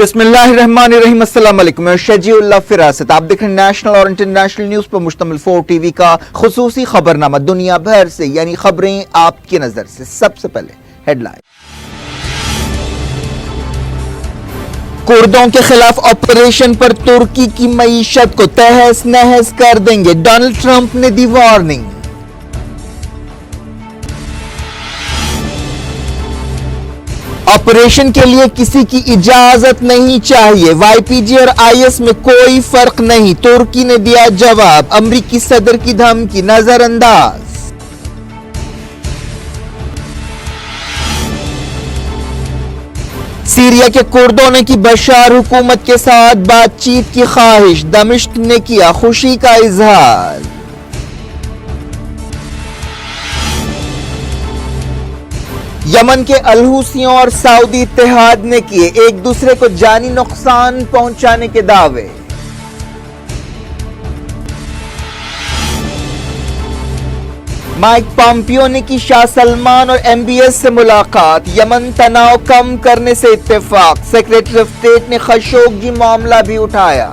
बिस्मिल्लाहिर्रहमानिर्रहीम। अस्सलाम वालेकुम। मैं शजीउल्लाह फिरासत, आप देख रहे हैं नेशनल और इंटरनेशनल न्यूज पर मुश्तमिल 4 टीवी का खुसूसी खबरनामा। दुनिया भर से यानी खबरें आपकी नजर से। सबसे पहले हेडलाइन। कुर्दों के खिलाफ ऑपरेशन पर तुर्की की मईशत को तहस नहस कर देंगे, डोनाल्ड ट्रंप ने दी वार्निंग। ऑपरेशन के लिए किसी की इजाजत नहीं चाहिए, वाईपीजी और आईएस में कोई फर्क नहीं, तुर्की ने दिया जवाब। अमरीकी सदर की धमकी नजरअंदाज। सीरिया के कुर्दों ने की बशार हुकूमत के साथ बातचीत की ख्वाहिश, दमिश्क ने किया खुशी का इजहार। यमन के अलहूसियों और सऊदी इत्तेहाद ने किए एक दूसरे को जानी नुकसान पहुंचाने के दावे। माइक पॉम्पियो ने की शाह सलमान और एमबीएस से मुलाकात, यमन तनाव कम करने से इत्तेफाक। सेक्रेटरी ऑफ स्टेट ने खशोगी मामला भी उठाया।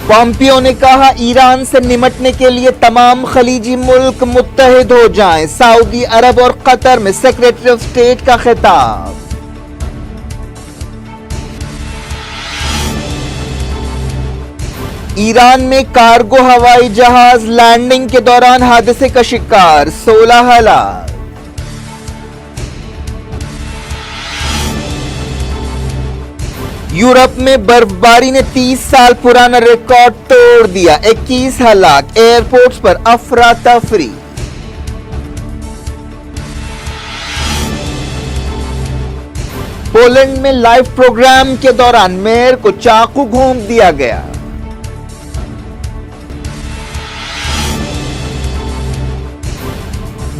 पॉम्पियो ने कहा ईरान से निमटने के लिए तमाम खलीजी मुल्क मुत्तहिद हो जाएं, सऊदी अरब और कतर में सेक्रेटरी ऑफ स्टेट का खिताब। ईरान में कार्गो हवाई जहाज लैंडिंग के दौरान हादसे का शिकार, 16 हलाक। यूरोप में बर्फबारी ने 30 साल पुराना रिकॉर्ड तोड़ दिया, 21 हलाक। एयरपोर्ट्स पर अफरा तफरी। पोलैंड में लाइव प्रोग्राम के दौरान मेयर को चाकू घोंप दिया गया।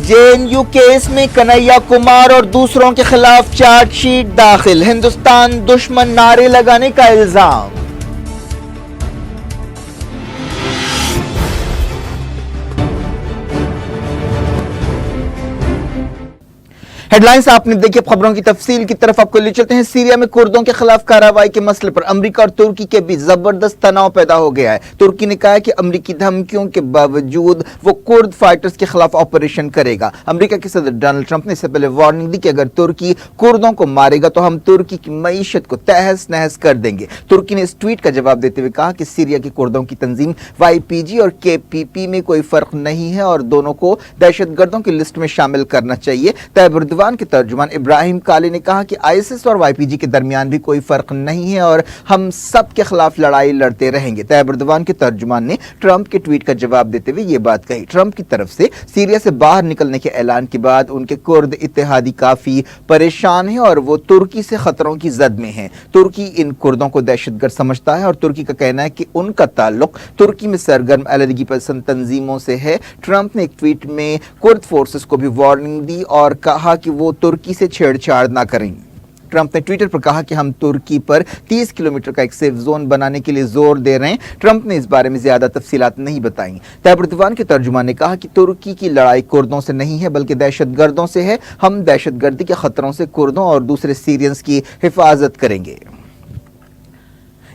जेएनयू केस में कन्हैया कुमार और दूसरों के खिलाफ चार्जशीट दाखिल, हिंदुस्तान दुश्मन नारे लगाने का इल्जाम। हेडलाइंस आपने देखी। खबरों की तफसील की तरफ आपको ले चलते हैं। सीरिया में कुर्दों के खिलाफ कार्रवाई के मसले पर अमेरिका और तुर्की के बीच जबरदस्त तनाव पैदा हो गया है। तुर्की ने कहा है कि अमेरिकी धमकियों के बावजूद वो कुर्द फाइटर्स के खिलाफ ऑपरेशन करेगा। अमेरिका के सदर डोनाल्ड ट्रंप ने इससे पहले वार्निंग दी कि अगर तुर्की कुर्दों को मारेगा तो हम तुर्की की मईशत को तहस नहस कर देंगे। तुर्की ने इस ट्वीट का जवाब देते हुए कहा कि सीरिया की कुर्दों की तंजीम वाईपीजी और केपीपी में कोई फर्क नहीं है और दोनों को दहशतगर्दों की लिस्ट में शामिल करना चाहिए। तैयब एर्दोगान के तर्जुमान इब्राहिम काली ने कहा कि आईएसआईएस और वाईपीजी के दरमियान भी कोई फर्क नहीं है और हम सब के खिलाफ लड़ाई लड़ते रहेंगे। तैयब एर्दोगान के तर्जुमान ने ट्रंप के ट्वीट का जवाब देते हुए यह बात कही। ट्रंप की तरफ से सीरिया से बाहर निकलने के ऐलान के बाद उनके कुर्द इत्तेहादी काफी परेशान हैं और वो तुर्की से खतरों की जद में हैं। तुर्की इन कुर्दों को दहशतगर्द समझता है और तुर्की का कहना है कि उनका ताल्लुक तुर्की में सरगर्म अलहदगी पसंद तंजीमों से है। ट्रंप ने एक ट्वीट में कुर्द फोर्सेस को भी वार्निंग दी और कहा कि वो तुर्की से छेड़छाड़ ना करें। ट्रंप ने ट्विटर पर कहा कि हम तुर्की पर 30 किलोमीटर का एक सेफ जोन बनाने के लिए जोर दे रहे हैं। ट्रंप ने इस बारे में ज्यादा तफसीलात नहीं बताई। तैयब एर्दोगान के तर्जुमान ने कहा कि तुर्की की लड़ाई कुर्दों से नहीं है बल्कि दहशतगर्दों से है। हम दहशतगर्दी के खतरों से कुर्दों और दूसरे सीरियंस की हिफाजत करेंगे।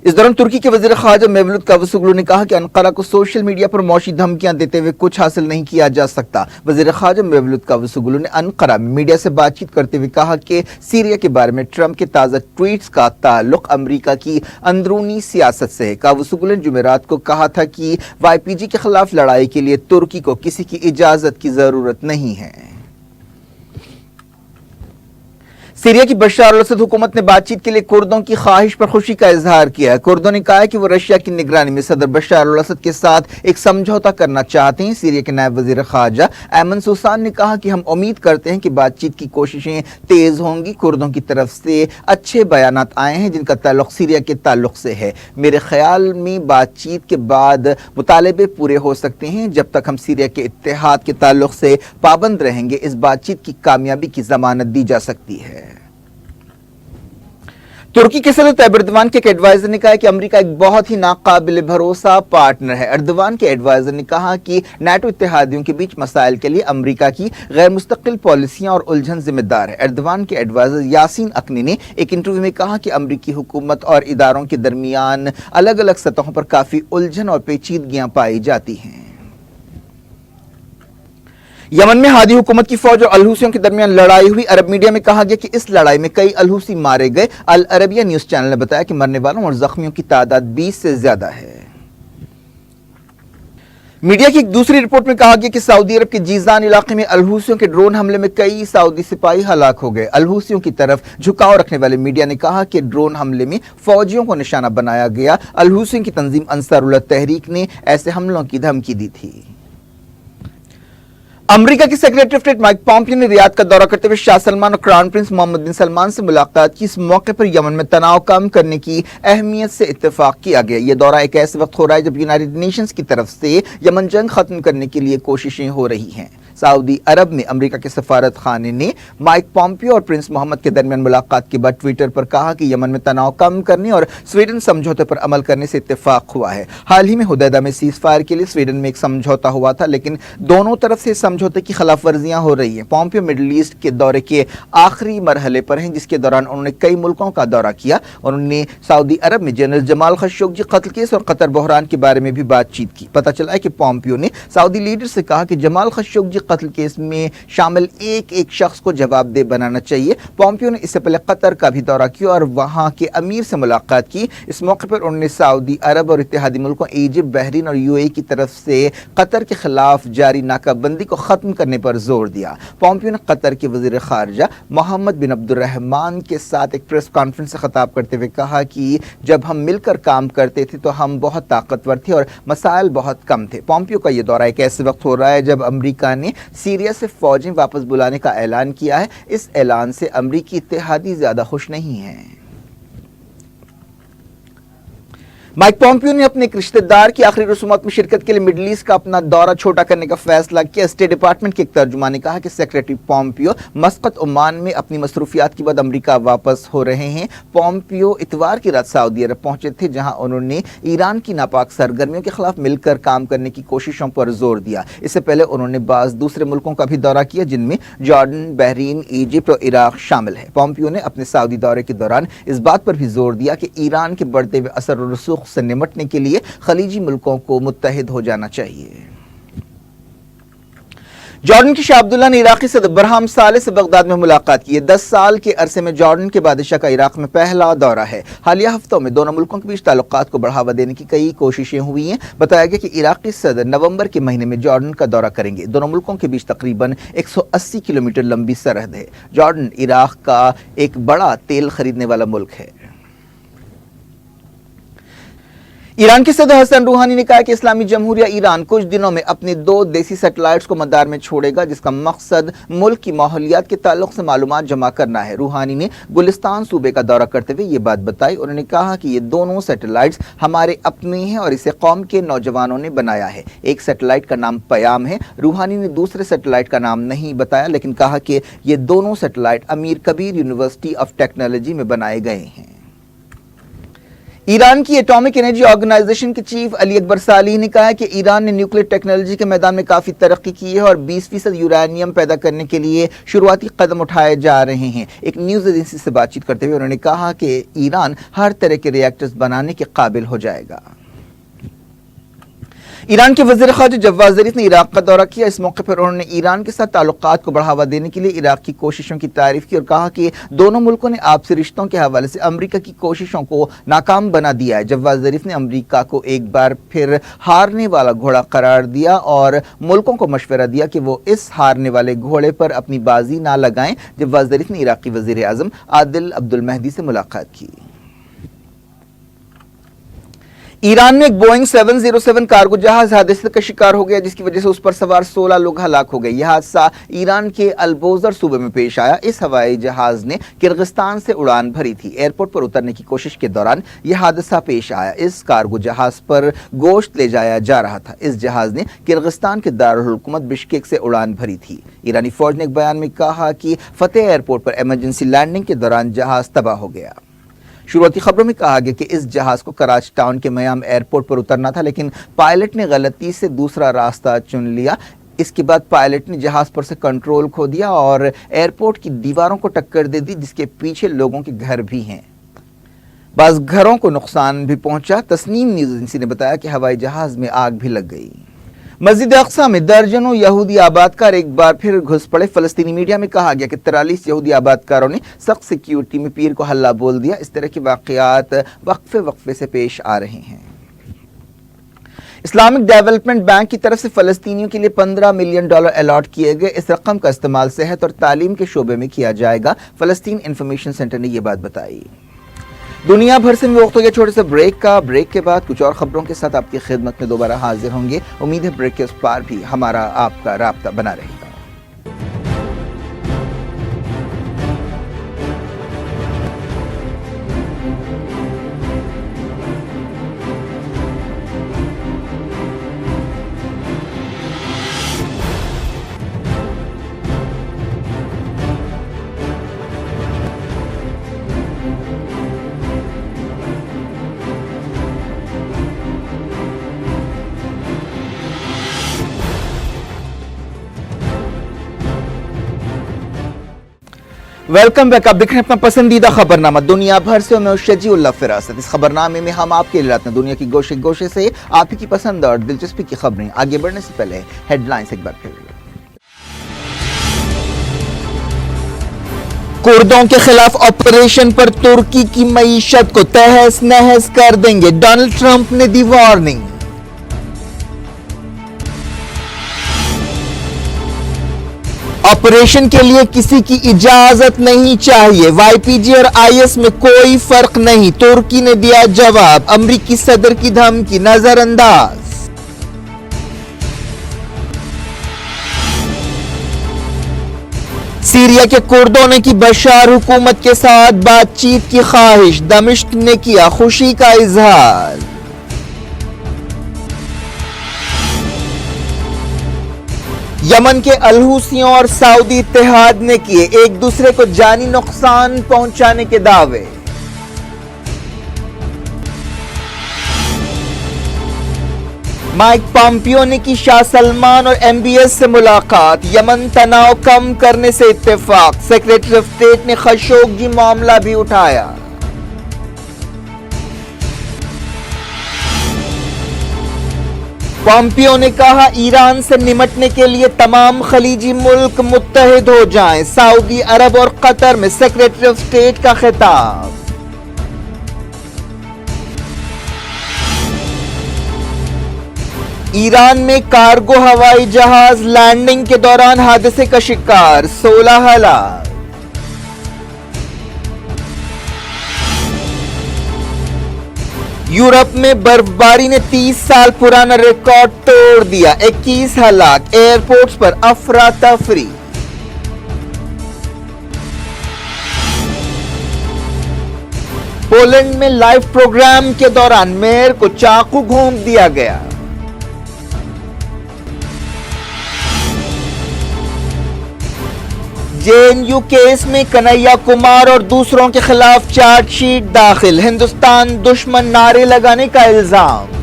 इस दौरान तुर्की के वजीर खारजा मेवलूद कावुसोग्लू ने कहा कि अन्कारा को सोशल मीडिया पर मौशी धमकियां देते हुए कुछ हासिल नहीं किया जा सकता। वजीर खारजा मेवलूद कावुसोग्लू ने अन्कारा में मीडिया से बातचीत करते हुए कहा कि सीरिया के बारे में ट्रंप के ताज़ा ट्वीट्स का ताल्लुक अमेरिका की अंदरूनी सियासत से है। कावुसोग्लू ने जुमेरात को कहा था कि वाईपीजी के खिलाफ लड़ाई के लिए तुर्की को किसी की इजाजत की जरूरत नहीं है। सीरिया की बशार अल-असद हुकूमत ने बातचीत के लिए कुर्दों की ख्वाहिश पर खुशी का इजहार किया है। कुर्दों ने कहा है कि वो रशिया की निगरानी में सदर बशार अल-असद के साथ एक समझौता करना चाहते हैं। सीरिया के नायब वजीर खारजा ऐमन सुसान ने कहा कि हम उम्मीद करते हैं कि बातचीत की कोशिशें तेज होंगी। कुर्दों की तरफ से अच्छे बयानात आए हैं जिनका ताल्लुक सीरिया के ताल्लुक से है। मेरे ख्याल में बातचीत के बाद मुतालबे पूरे हो सकते हैं। जब तक हम सीरिया के इत्तेहाद के ताल्लुक से पाबंद रहेंगे इस बातचीत की कामयाबी की जमानत दी जा सकती है। तुर्की के सदर तैयब एर्दोगान के एक एडवाइजर ने कहा कि अमेरिका एक बहुत ही नाकाबिल भरोसा पार्टनर है। एर्दोगान के एडवाइजर ने कहा कि नाटो इत्तेहादियों के बीच मसाइल के लिए अमेरिका की गैर मुस्तकिल पॉलिसियां और उलझन जिम्मेदार है। एर्दोगान के एडवाइजर यासीन अकनी ने एक इंटरव्यू में कहा कि अमेरिकी हुकूमत और इदारों के दरमियान अलग अलग सतहों पर काफी उलझन और पेचीदगियां पाई जाती हैं। यमन में हादी हुकूमत की फौज और अलहूसियों के दरमियान लड़ाई हुई। अरब मीडिया में कहा गया कि इस लड़ाई में कई अलहूसी मारे गए। अल अरबिया न्यूज चैनल ने बताया कि मरने वालों और जख्मियों की तादाद 20 से ज्यादा है। मीडिया की एक दूसरी रिपोर्ट में कहा गया कि सऊदी अरब के जीजान इलाके में अलहूसियों के ड्रोन हमले में कई सऊदी सिपाही हलाक हो गए। अलहूसियों की तरफ झुकाव रखने वाले मीडिया ने कहा कि ड्रोन हमले में फौजियों को निशाना बनाया गया। अलहूसियों की तंजीम अंसारुल्लाह तहरीक ने ऐसे हमलों की धमकी दी थी। अमेरिका के secretary of state Mike Pompeo ने रियाद का दौरा करते हुए शाह सलमान और क्राउन प्रिंस मोहम्मद बिन सलमान से मुलाकात की। इस मौके पर यमन में तनाव कम करने की अहमियत से इत्तेफाक किया गया। यह दौरा एक ऐसे वक्त हो रहा है जब यूनाइटेड नेशंस की तरफ से यमन जंग खत्म करने के लिए कोशिशें हो रही हैं। सऊदी अरब में अमेरिका के सफारत खाने ने माइक पॉम्पियो और प्रिंस मोहम्मद के दरमियान मुलाकात के बाद ट्विटर पर कहा कि यमन में तनाव कम करने और स्वीडन समझौते पर अमल करने से इत्तेफाक हुआ है। हाल ही में हुदैदा में सीज फायर के लिए स्वीडन में एक समझौता हुआ था, लेकिन दोनों तरफ से समझौते की खिलाफ वर्जियां हो रही हैं। पॉम्पियो मिडिल ईस्ट के दौरे के आखिरी मरहले पर हैं, जिसके दौरान उन्होंने कई मुल्कों का दौरा किया। उन्होंने सऊदी अरब में जनरल जमाल खशोगी कत्ल केस और कतर बहरान के बारे में भी बातचीत की। पता चला है कि पॉम्पियो ने सऊदी लीडर से कहा कि जमाल खशोगी कत्ल केस में शामिल एक एक शख्स को जवाबदेह बनाना चाहिए। पॉम्पियो ने इससे पहले कतर का भी दौरा किया और वहां के अमीर से मुलाकात की। इस मौके पर उन्होंने सऊदी अरब और इत्तेहादी मुल्कों इजिप्ट, बहरीन और यूएई की तरफ से कतर के खिलाफ जारी नाकाबंदी को खत्म करने पर जोर दिया। पॉम्पियो ने कतर के वजीर खारजा मोहम्मद बिन अब्दुर्रहमान के साथ एक प्रेस कॉन्फ्रेंस से खिताब करते हुए कहा कि जब हम मिलकर काम करते थे तो हम बहुत ताकतवर थे और मसाइल बहुत कम थे। पॉम्पियो का यह दौरा एक ऐसे वक्त हो रहा है जब अमेरिका ने सीरिया से फौजें वापस बुलाने का ऐलान किया है। इस ऐलान से अमेरिकी इत्तेहादी ज्यादा खुश नहीं हैं। माइक पॉम्पियो ने अपने एक रिश्तेदार की आखिरी रसूमात में शिरकत के लिए मिडिल ईस्ट का अपना दौरा छोटा करने का फैसला किया। स्टेट डिपार्टमेंट के एक तर्जुमान ने कहा कि सेक्रेटरी पॉम्पियो मस्कत ओमान में अपनी मसरूफियात के बाद अमेरिका वापस हो रहे हैं। पॉम्पियो इतवार की रात सऊदी अरब पहुंचे थे, जहां उन्होंने ईरान की नापाक सरगर्मियों के खिलाफ मिलकर काम करने की कोशिशों पर जोर दिया। इससे पहले उन्होंने बाज़ दूसरे मुल्कों का भी दौरा किया, जिनमें जॉर्डन, बहरीन, इजिप्ट और इराक शामिल है। पॉम्पियो ने अपने सऊदी दौरे के दौरान इस बात पर भी जोर दिया कि ईरान के बढ़ते हुए असर और रसूख से निमटने के लिए खलीजी मुल्कों को मुत्तहिद हो जाना चाहिए। जॉर्डन के शाह अब्दुल्ला ने इराकी सदर बरहम साले से बगदाद में मुलाकात की। 10 साल के अरसे में जॉर्डन के बादशाह का इराक में पहला दौरा है। हालिया हफ्तों में दोनों मुल्कों के बीच ताल्लुकात को बढ़ावा देने की कई कोशिशें हुई हैं। बताया गया कि इराकी सदर नवंबर के महीने में जॉर्डन का दौरा करेंगे। दोनों मुल्कों के बीच तकरीबन 180 किलोमीटर लंबी सरहद है। जॉर्डन इराक का एक बड़ा तेल खरीदने वाला मुल्क है। ईरान के सदर हसन रूहानी ने कहा कि इस्लामी जमहूरिया ईरान कुछ दिनों में अपने 2 देसी सैटेलाइट्स को मदार में छोड़ेगा, जिसका मकसद मुल्क की माहौलियात के ताल्लुक से मालूमात जमा करना है। रूहानी ने गुलिस्तान सूबे का दौरा करते हुए ये बात बताई। उन्होंने कहा कि ये दोनों सैटेलाइट्स हमारे अपने हैं और इसे कौम के नौजवानों ने बनाया है। एक सैटेलाइट का नाम पयाम है। रूहानी ने दूसरे सैटेलाइट का नाम नहीं बताया, लेकिन कहा कि ये दोनों सैटेलाइट अमीर कबीर यूनिवर्सिटी ऑफ टेक्नोलॉजी में बनाए गए हैं। ईरान की एटॉमिक एनर्जी ऑर्गेनाइजेशन के चीफ अली अकबर सालेही ने कहा है कि ईरान ने न्यूक्लियर टेक्नोलॉजी के मैदान में काफी तरक्की की है और 20% यूरेनियम पैदा करने के लिए शुरुआती कदम उठाए जा रहे हैं। एक न्यूज एजेंसी से बातचीत करते हुए उन्होंने कहा कि ईरान हर तरह के रिएक्टर्स बनाने के काबिल हो जाएगा। ईरान के वज़ीर ख़ारजा जवाद ज़रीफ ने इराक का दौरा किया। इस मौके पर उन्होंने ईरान के साथ ताल्लुकात को बढ़ावा देने के लिए इराक की कोशिशों की तारीफ की और कहा कि दोनों मुल्कों ने आपसी रिश्तों के हवाले से अमेरिका की कोशिशों को नाकाम बना दिया है। जवाद ज़रीफ ने अमेरिका को एक बार फिर हारने वाला घोड़ा करार दिया और मुल्कों को मशवरा दिया कि वो इस हारने वाले घोड़े पर अपनी बाजी ना लगाएं। जवाद ज़रीफ ने इराकी वज़ीर आज़म आदिल अब्दुल महदी से मुलाकात की। ईरान में एक बोइंग 707 कार्गो जहाज हादसे का शिकार हो गया, जिसकी वजह से उस पर सवार 16 लोग हलाक हो गए। यह हादसा ईरान के अलबोजर सूबे में पेश आया। इस हवाई जहाज ने किर्गिस्तान से उड़ान भरी थी। एयरपोर्ट पर उतरने की कोशिश के दौरान यह हादसा पेश आया। इस कार्गो जहाज पर गोश्त ले जाया जा रहा था। इस जहाज ने किर्गिस्तान के दारुल हुकूमत बिश्केक से उड़ान भरी थी। ईरानी फौज ने एक बयान में कहा कि फतेह एयरपोर्ट पर इमरजेंसी लैंडिंग के दौरान जहाज तबाह हो गया। शुरुआती खबरों में कहा गया कि इस जहाज को कराची टाउन के मयाम एयरपोर्ट पर उतरना था, लेकिन पायलट ने गलती से दूसरा रास्ता चुन लिया। इसके बाद पायलट ने जहाज पर से कंट्रोल खो दिया और एयरपोर्ट की दीवारों को टक्कर दे दी, जिसके पीछे लोगों के घर भी हैं। बाज़ घरों को नुकसान भी पहुंचा। तस्नीम न्यूज़ एजेंसी ने बताया कि हवाई जहाज में आग भी लग गई। मस्जिद अक्सा में दर्जनों यहूदी आबादकार एक बार फिर घुस पड़े। फलस्तीनी मीडिया में कहा गया कि 43 यहूदी आबादकारों ने सख्त सिक्योरिटी में पीर को हल्ला बोल दिया। इस तरह के वाक़यात वक्फे से पेश आ रहे हैं। इस्लामिक डेवलपमेंट बैंक की तरफ से फलस्तीनियों के लिए $15 मिलियन अलॉट किए गए। इस रकम का इस्तेमाल सेहत और तालीम के शोबे में किया जाएगा। फलस्तीन इंफॉर्मेशन सेंटर ने यह बात बताई। दुनिया भर से वक्त हो गया छोटे से ब्रेक का। ब्रेक के बाद कुछ और खबरों के साथ आपकी खिदमत में दोबारा हाजिर होंगे। उम्मीद है ब्रेक के उस पार भी हमारा आपका राब्ता बना रहेगा। Welcome back. आप देख रहे हैं अपना पसंदीदा खबरनामा दुनिया भर से। मैं शजीउल्लाह फिरासत। इस खबरनामे में हम आपके लिए लाते हैं दुनिया की गोशे गोशे से आप ही की पसंद और दिलचस्पी की खबरें। आगे बढ़ने से पहले हेडलाइंस एक बार फिर। कुर्दों के खिलाफ ऑपरेशन पर तुर्की की मईशत को तहस नहस कर देंगे, डोनाल्ड ट्रंप ने दी वार्निंग। ऑपरेशन के लिए किसी की इजाजत नहीं चाहिए। वाईपीजी और आईएस में कोई फर्क नहीं, तुर्की ने दिया जवाब। अमरीकी सदर की धमकी नजरअंदाज। सीरिया के कुर्दों ने की बशार हुकूमत के साथ बातचीत की ख्वाहिश, दमिश्क ने किया खुशी का इजहार। यमन के अलहूसियों और सऊदी इत्तेहाद ने किए एक दूसरे को जानी नुकसान पहुंचाने के दावे। माइक पॉम्पियो ने की शाह सलमान और एमबीएस से मुलाकात, यमन तनाव कम करने से इत्तेफाक। सेक्रेटरी ऑफ स्टेट ने खशोगी मामला भी उठाया। पॉम्पियो ने कहा ईरान से निमटने के लिए तमाम खलीजी मुल्क मुत्तहिद हो जाएं। सऊदी अरब और कतर में सेक्रेटरी ऑफ स्टेट का खिताब। ईरान में कार्गो हवाई जहाज लैंडिंग के दौरान हादसे का शिकार, 16 हलाक। यूरोप में बर्फबारी ने 30 साल पुराना रिकॉर्ड तोड़ दिया, 21 हलाक। एयरपोर्ट्स पर अफरा तफरी। पोलैंड में लाइव प्रोग्राम के दौरान मेयर को चाकू घोंप दिया गया। जेएनयू केस में कन्हैया कुमार और दूसरों के खिलाफ चार्जशीट दाखिल, हिंदुस्तान दुश्मन नारे लगाने का इल्जाम।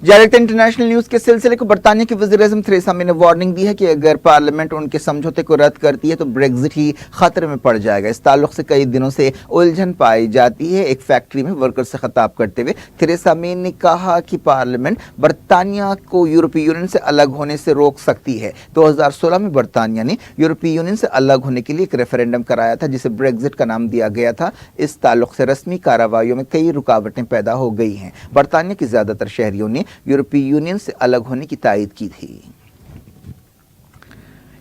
डायरेक्ट इंटरनेशनल न्यूज के सिलसिले को बरतानिया की वज़ीर-ए-आज़म थेरेसा मे ने वार्निंग दी है कि अगर पार्लियामेंट उनके समझौते को रद्द करती है तो ब्रेग्जिट ही खतरे में पड़ जाएगा। इस ताल्लुक से कई दिनों से उलझन पाई जाती है। एक फैक्ट्री में वर्कर से खिताब करते हुए थेरेसा मे ने कहा कि पार्लियामेंट बरतानिया को यूरोपीय यूनियन से अलग होने से रोक सकती है। 2016 में बरतानिया ने यूरोपीय यूनियन से अलग होने के लिए एक रेफरेंडम कराया था, जिसे ब्रेग्जिट का नाम दिया गया था। इस ताल्लुक से रस्मी कार्रवाइयों में कई रुकावटें पैदा हो गई हैं। बरतानिया के ज्यादातर शहरियों ने यूरोपीय यूनियन से अलग होने की तायद की थी।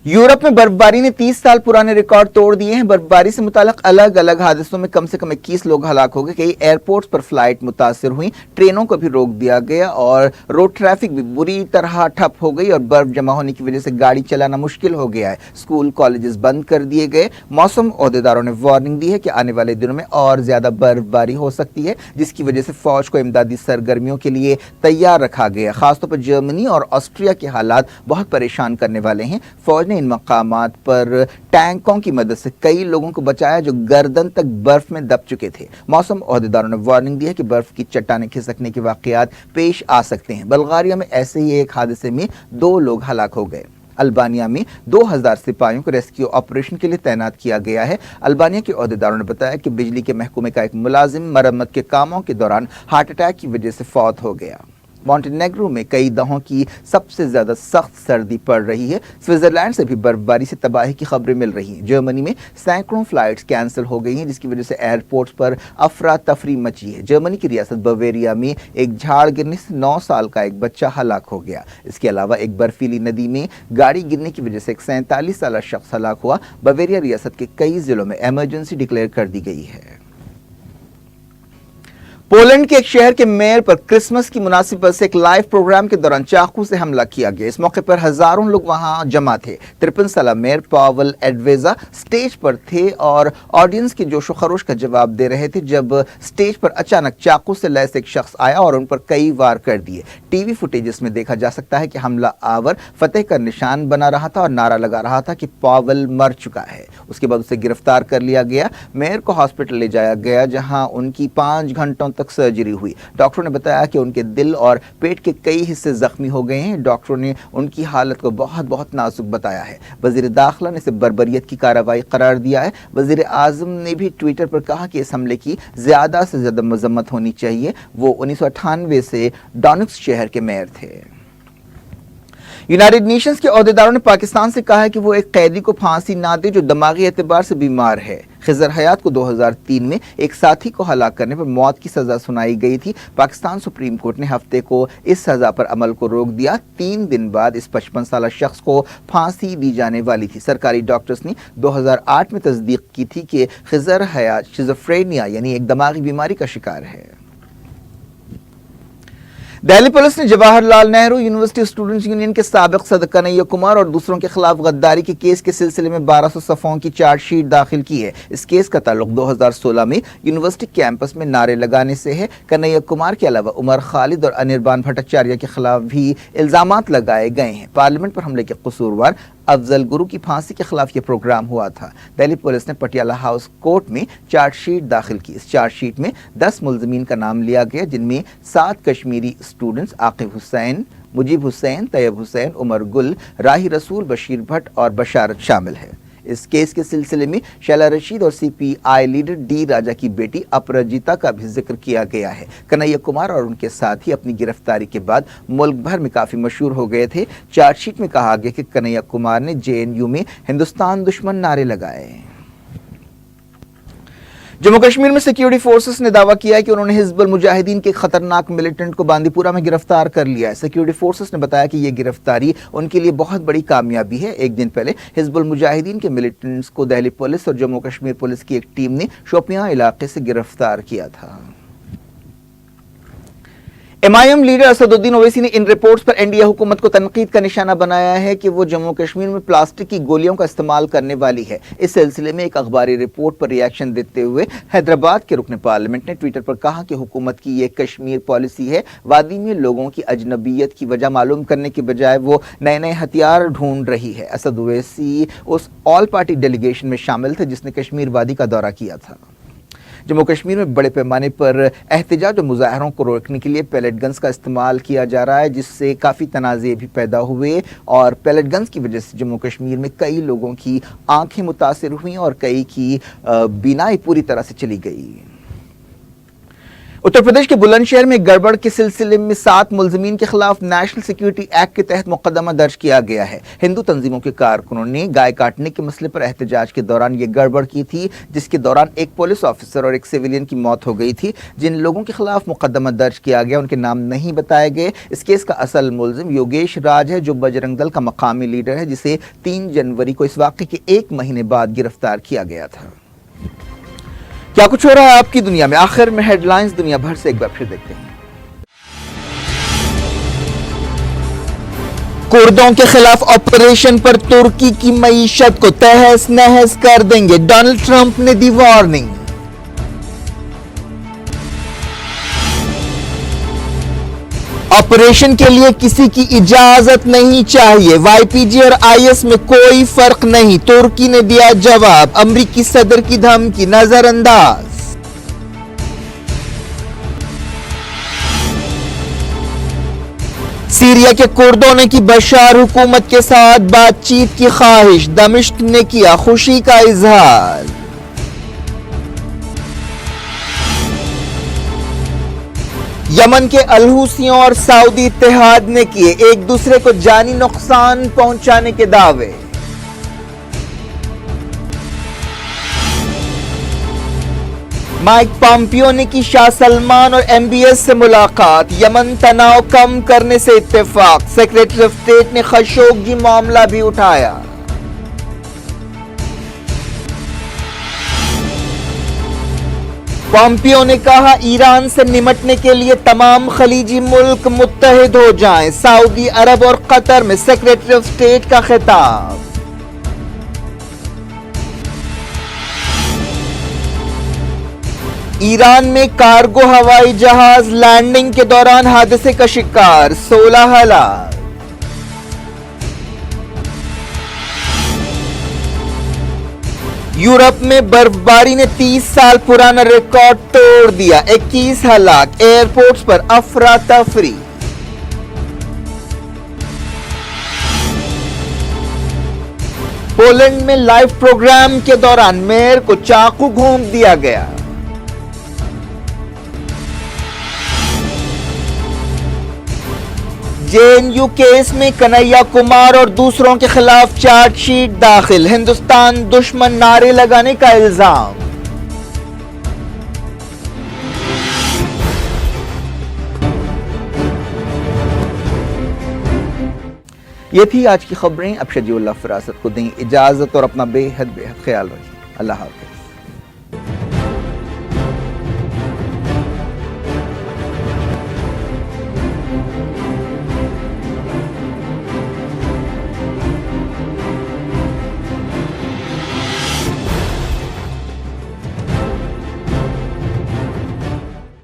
यूरोप में बर्फबारी ने 30 साल पुराने रिकॉर्ड तोड़ दिए हैं। बर्फबारी से मुताल्लिक अलग अलग हादसों में कम से कम 21 लोग हलाक हो गए। कई एयरपोर्ट्स पर फ्लाइट मुतासर हुई, ट्रेनों को भी रोक दिया गया और रोड ट्रैफिक भी बुरी तरह ठप हो गई और बर्फ जमा होने की वजह से गाड़ी चलाना मुश्किल हो गया है। स्कूल कॉलेजेस बंद कर दिए गए। मौसम ओहदेदारों ने वार्निंग दी है कि आने वाले दिनों में और ज्यादा बर्फबारी हो सकती है, जिसकी वजह से फौज को इमदादी सरगर्मियों के लिए तैयार रखा गया। खासतौर पर जर्मनी और ऑस्ट्रिया के हालात बहुत परेशान करने वाले हैं। फौज ने इन मकामात पर टैंकों की मदद से कई लोगों को बचाया जो गर्दन तक बर्फ में दब चुके थे। मौसम ओहदेदारों ने वार्निंग दी है कि बर्फ की चट्टानें खिसकने के वाकयात पेश आ सकते हैं। बल्गारिया में ऐसे ही एक हादसे में 2 लोग हलाक हो गए। अल्बानिया में 2000 सिपाहियों को रेस्क्यू ऑपरेशन के लिए तैनात किया गया है। अल्बानिया के ओहदेदारों ने बताया कि बिजली के महकमे का एक मुलाजिम मरम्मत के कामों के दौरान हार्ट अटैक की वजह से फौत हो गया। मॉन्टेनेग्रो में कई दहों की सबसे ज्यादा सख्त सर्दी पड़ रही है। स्विट्जरलैंड से भी बर्फबारी से तबाही की खबरें मिल रही हैं। जर्मनी में सैकड़ों फ्लाइट्स कैंसिल हो गई हैं, जिसकी वजह से एयरपोर्ट्स पर अफरा तफरी मची है। जर्मनी की रियासत बवेरिया में एक झाड़ गिरने से 9 साल का एक बच्चा हलाक हो गया। इसके अलावा एक बर्फीली नदी में गाड़ी गिरने की वजह से एक 47 साल शख्स हलाक हुआ। बवेरिया रियासत के कई जिलों में इमरजेंसी डिक्लेयर कर दी गई है। पोलैंड के एक शहर के मेयर पर क्रिसमस की मुनासिबत से एक लाइव प्रोग्राम के दौरान चाकू से हमला किया गया। इस मौके पर हजारों लोग वहां जमा थे। 53 साल मेयर पावल एडवेजा स्टेज पर थे और ऑडियंस के जोशो खरोश का जवाब दे रहे थे जब स्टेज पर अचानक चाकू से लैस एक शख्स आया और उन पर कई वार कर दिए। टीवी फुटेजेस में देखा जा सकता है कि हमला आवर फतेह का निशान बना रहा था और नारा लगा रहा था कि पावल मर चुका है। उसके बाद उसे गिरफ्तार कर लिया गया। मेयर को हॉस्पिटल ले जाया गया जहां उनकी 5 घंटों तक सर्जरी हुई। डॉक्टरों ने बताया कि उनके दिल और पेट के कई हिस्से जख्मी हो गए हैं। डॉक्टरों ने उनकी हालत को बहुत नाजुक बताया है। वजीर दाखिला ने इसे बर्बरियत की कार्रवाई करार दिया है। वजीर आजम ने भी ट्विटर पर कहा कि इस हमले की ज्यादा से ज्यादा मजम्मत होनी चाहिए। वो 1998 से डॉनिक्स शहर के मेयर थे। यूनाइटेड नेशंस के ओहदेदारों ने पाकिस्तान से कहा है कि वो एक कैदी को फांसी ना दे जो दिमागी एतबार से बीमार है। खिजर हयात को 2003 में एक साथी को हलाक करने पर मौत की सजा सुनाई गई थी। पाकिस्तान सुप्रीम कोर्ट ने हफ्ते को इस सजा पर अमल को रोक दिया। 3 दिन बाद इस 55 साल शख्स को फांसी दी जाने वाली थी। सरकारी डॉक्टर्स ने 2008 में तस्दीक की थी कि खिजर हयात शिज़ोफ्रेनिया यानी एक दिमागी बीमारी का शिकार है। दिल्ली पुलिस ने Jawaharlal Nehru university students union के साबिक सदर कन्हैया कुमार और दूसरों के खिलाफ गद्दारी के केस के सिलसिले में 1200 सफ़ों की चार्जशीट दाखिल की है। इस केस का ताल्लुक 2016 में यूनिवर्सिटी कैंपस में नारे लगाने से है। कन्हैया कुमार के अलावा उमर खालिद और अनिर्बान भट्टाचार्य के खिलाफ भी इल्जामात लगाए गए हैं। पार्लियामेंट पर हमले के कसूरवार अफजल गुरु की फांसी के खिलाफ यह प्रोग्राम हुआ था। दिल्ली पुलिस ने पटियाला हाउस कोर्ट में चार्जशीट दाखिल की। इस चार्जशीट में 10 मुल्ज़िमीन का नाम लिया गया, जिनमें 7 कश्मीरी स्टूडेंट्स आकिब हुसैन, मुजीब हुसैन, तैयब हुसैन, उमर गुल, राही रसूल, बशीर भट्ट और बशारत शामिल है। इस केस के सिलसिले में शैला रशीद और सीपीआई लीडर डी राजा की बेटी अपराजिता का भी जिक्र किया गया है। कन्हैया कुमार और उनके साथी अपनी गिरफ्तारी के बाद मुल्क भर में काफी मशहूर हो गए थे। चार्जशीट में कहा गया कि कन्हैया कुमार ने जेएनयू में हिंदुस्तान दुश्मन नारे लगाए। जम्मू कश्मीर में सिक्योरिटी फोर्सेस ने दावा किया है कि उन्होंने हिजबुल मुजाहिदीन के खतरनाक मिलिटेंट को बांदीपुरा में गिरफ्तार कर लिया है। सिक्योरिटी फोर्सेस ने बताया कि यह गिरफ्तारी उनके लिए बहुत बड़ी कामयाबी है। एक दिन पहले हिजबुल मुजाहिदीन के मिलिटेंट्स को दिल्ली पुलिस और जम्मू कश्मीर पुलिस की एक टीम ने शोपियां इलाके से गिरफ्तार किया था। एमआईएम लीडर असदुद्दीन ओवैसी ने इन रिपोर्ट्स पर एनडीए हुकूमत को तनकीद का निशाना बनाया है कि वो जम्मू कश्मीर में प्लास्टिक की गोलियों का इस्तेमाल करने वाली है। इस सिलसिले में एक अखबारी रिपोर्ट पर रिएक्शन देते हुए हैदराबाद के रुकन पार्लियामेंट ने ट्विटर पर कहा कि हुकूमत की ये कश्मीर पॉलिसी है। वादी में लोगों की अजनबियत की वजह मालूम करने के बजाय वो नए नए हथियार ढूंढ रही है। असद ओवैसी उस ऑल पार्टी डेलीगेशन में शामिल थे जिसने कश्मीर वादी का दौरा किया था। जम्मू कश्मीर में बड़े पैमाने पर एहतजाज और मुजाहरों को रोकने के लिए पैलेट गन्स का इस्तेमाल किया जा रहा है, जिससे काफ़ी तनाज़े भी पैदा हुए और पैलेट गन्स की वजह से जम्मू कश्मीर में कई लोगों की आंखें मुतासिर हुई और कई की बीनाई पूरी तरह से चली गई। उत्तर प्रदेश के बुलंदशहर में गड़बड़ के सिलसिले में 7 मुलजिमीन के खिलाफ नेशनल सिक्योरिटी एक्ट के तहत मुकदमा दर्ज किया गया है। हिंदू तंजीमों के कारकुनों ने गाय काटने के मसले पर एहतजाज के दौरान ये गड़बड़ की थी, जिसके दौरान एक पुलिस ऑफिसर और एक सिविलियन की मौत हो गई थी। जिन लोगों के खिलाफ मुकदमा दर्ज किया गया उनके नाम नहीं बताए गए। इस केस का असल मुलजिम योगेश राज है, जो बजरंग दल का मकामी लीडर है, जिसे 3 जनवरी को इस वाक़े के 1 महीने बाद गिरफ्तार किया गया था। क्या कुछ हो रहा है आपकी दुनिया में, आखिर में हेडलाइंस दुनिया भर से एक बार फिर देखते हैं। कुर्दों के खिलाफ ऑपरेशन पर तुर्की की मईशत को तहस नहस कर देंगे, डोनाल्ड ट्रंप ने दी वार्निंग। ऑपरेशन के लिए किसी की इजाजत नहीं चाहिए, वाईपीजी और आईएस में कोई फर्क नहीं, तुर्की ने दिया जवाब। अमरीकी सदर की धमकी नजरअंदाज। सीरिया के कुर्दों ने की बशार हुकूमत के साथ बातचीत की ख्वाहिश, दमिश्क ने किया खुशी का इजहार। यमन के अलहूसियों और सऊदी इत्तेहाद ने किए एक दूसरे को जानी नुकसान पहुंचाने के दावे। माइक पॉम्पियो ने की शाह सलमान और एमबीएस से मुलाकात, यमन तनाव कम करने से इत्तेफाक। सेक्रेटरी ऑफ स्टेट ने खशोगी मामला भी उठाया। पॉम्पियो ने कहा ईरान से निमटने के लिए तमाम खलीजी मुल्क मुत्तहिद हो जाएं। सऊदी अरब और कतर में सेक्रेटरी ऑफ स्टेट का खिताब। ईरान में कार्गो हवाई जहाज लैंडिंग के दौरान हादसे का शिकार, 16 हलाक। यूरोप में बर्फबारी ने 30 साल पुराना रिकॉर्ड तोड़ दिया, 21 हलाक। एयरपोर्ट्स पर अफरा तफरी। पोलैंड में लाइव प्रोग्राम के दौरान मेयर को चाकू घोंप दिया गया। जेएनयू केस में कन्हैया कुमार और दूसरों के खिलाफ चार्जशीट दाखिल, हिंदुस्तान दुश्मन नारे लगाने का इल्जाम। ये थी आज की खबरें। अब शजीउल्लाह फरासत को दें इजाजत और अपना बेहद ख्याल रखिए। अल्लाह हाफ़िज़।